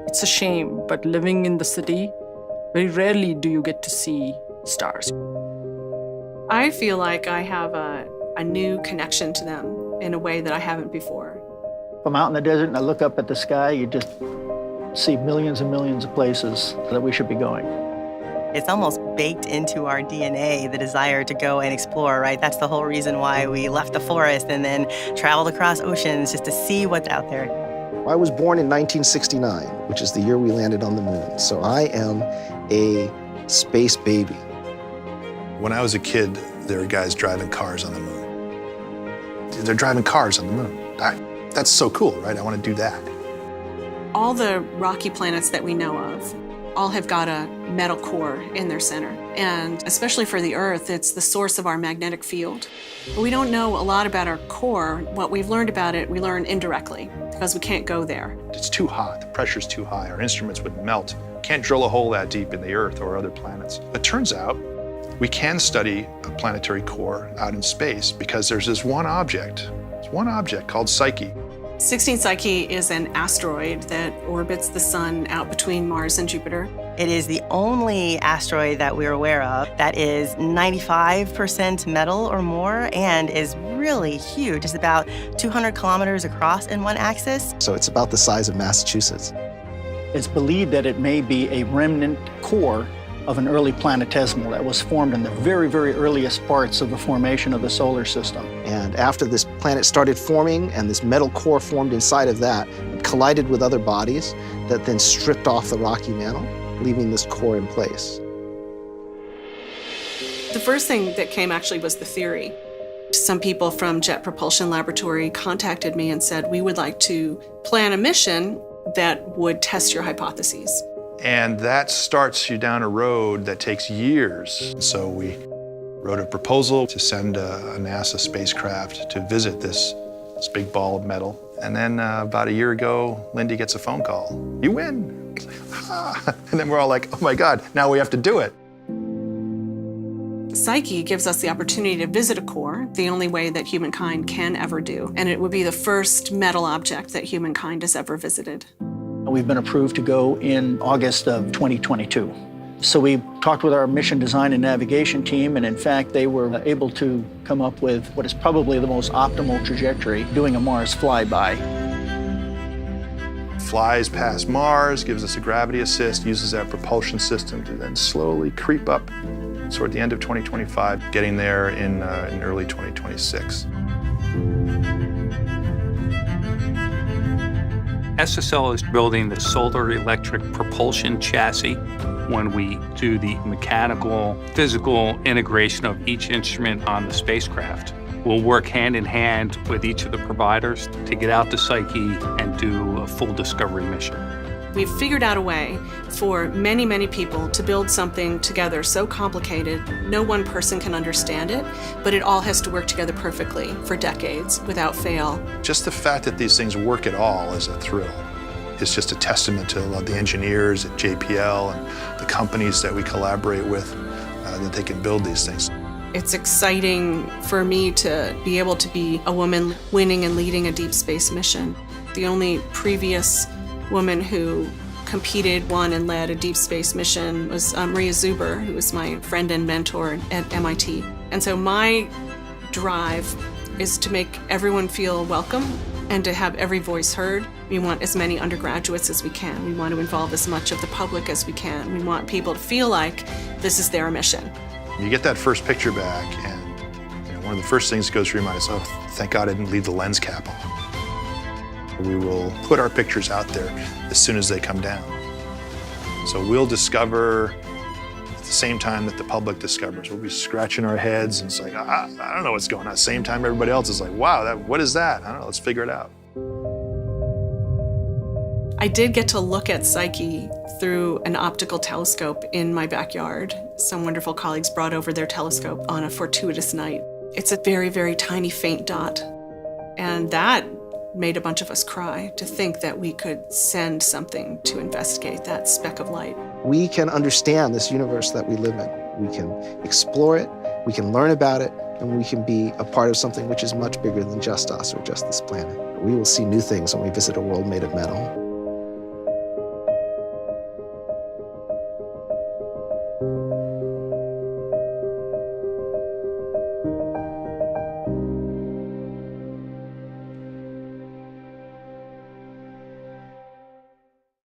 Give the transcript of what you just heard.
It's a shame, but living in the city, very rarely do you get to see stars. I feel like I have a new connection to them in a way that I haven't before. If I'm out in the desert and I look up at the sky, you just see millions and millions of places that we should be going. It's almost baked into our DNA, the desire to go and explore, right? That's the whole reason why we left the forest and then traveled across oceans just to see what's out there. I was born in 1969, which is the year we landed on the moon. So I am a space baby. When I was a kid, there were guys driving cars on the moon. They're driving cars on the moon. That's so cool, right? I want to do that. All the rocky planets that we know of all have got a metal core in their center. And especially for the Earth, it's the source of our magnetic field. But we don't know a lot about our core. What we've learned about it, we learn indirectly because we can't go there. It's too hot, the pressure's too high, our instruments would melt. Can't drill a hole that deep in the Earth or other planets. It turns out we can study a planetary core out in space because there's this one object called Psyche. 16 Psyche is an asteroid that orbits the sun out between Mars and Jupiter. It is the only asteroid that we're aware of that is 95% metal or more and is really huge. It's about 200 kilometers across in one axis. So it's about the size of Massachusetts. It's believed that it may be a remnant core of an early planetesimal that was formed in the very, very earliest parts of the formation of the solar system. And after this planet started forming and this metal core formed inside of that, it collided with other bodies that then stripped off the rocky mantle, leaving this core in place. The first thing that came actually was the theory. Some people from Jet Propulsion Laboratory contacted me and said, we would like to plan a mission that would test your hypotheses. And that starts you down a road that takes years. So we wrote a proposal to send a NASA spacecraft to visit this big ball of metal. And then about a year ago, Lindy gets a phone call. You win. It's like, ah. And then we're all like, oh my God, now we have to do it. Psyche gives us the opportunity to visit a core, the only way that humankind can ever do. And it would be the first metal object that humankind has ever visited. We've been approved to go in August of 2022. So we talked with our mission design and navigation team, and in fact, they were able to come up with what is probably the most optimal trajectory, doing a Mars flyby. Flies past Mars, gives us a gravity assist, uses that propulsion system to then slowly creep up toward the end of 2025, getting there in early 2026. SSL is building the solar electric propulsion chassis. When we do the mechanical, physical integration of each instrument on the spacecraft, we'll work hand in hand with each of the providers to get out to Psyche and do a full discovery mission. We've figured out a way for many, many people to build something together so complicated, no one person can understand it, but it all has to work together perfectly for decades without fail. Just the fact that these things work at all is a thrill. It's just a testament to the engineers at JPL and the companies that we collaborate with, that they can build these things. It's exciting for me to be able to be a woman winning and leading a deep space mission. The only previous woman who competed, won, and led a deep space mission was Maria Zuber, who was my friend and mentor at MIT. And so my drive is to make everyone feel welcome and to have every voice heard. We want as many undergraduates as we can. We want to involve as much of the public as we can. We want people to feel like this is their mission. You get that first picture back, and one of the first things that goes through your mind is, oh, thank God I didn't leave the lens cap on. We will put our pictures out there as soon as they come down. So we'll discover at the same time that the public discovers. We'll be scratching our heads and it's like, I don't know what's going on. At the same time everybody else is like, wow, what is that? I don't know, let's figure it out. I did get to look at Psyche through an optical telescope in my backyard. Some wonderful colleagues brought over their telescope on a fortuitous night. It's a very, very tiny, faint dot. And that made a bunch of us cry to think that we could send something to investigate that speck of light. We can understand this universe that we live in. We can explore it, we can learn about it, and we can be a part of something which is much bigger than just us or just this planet. We will see new things when we visit a world made of metal.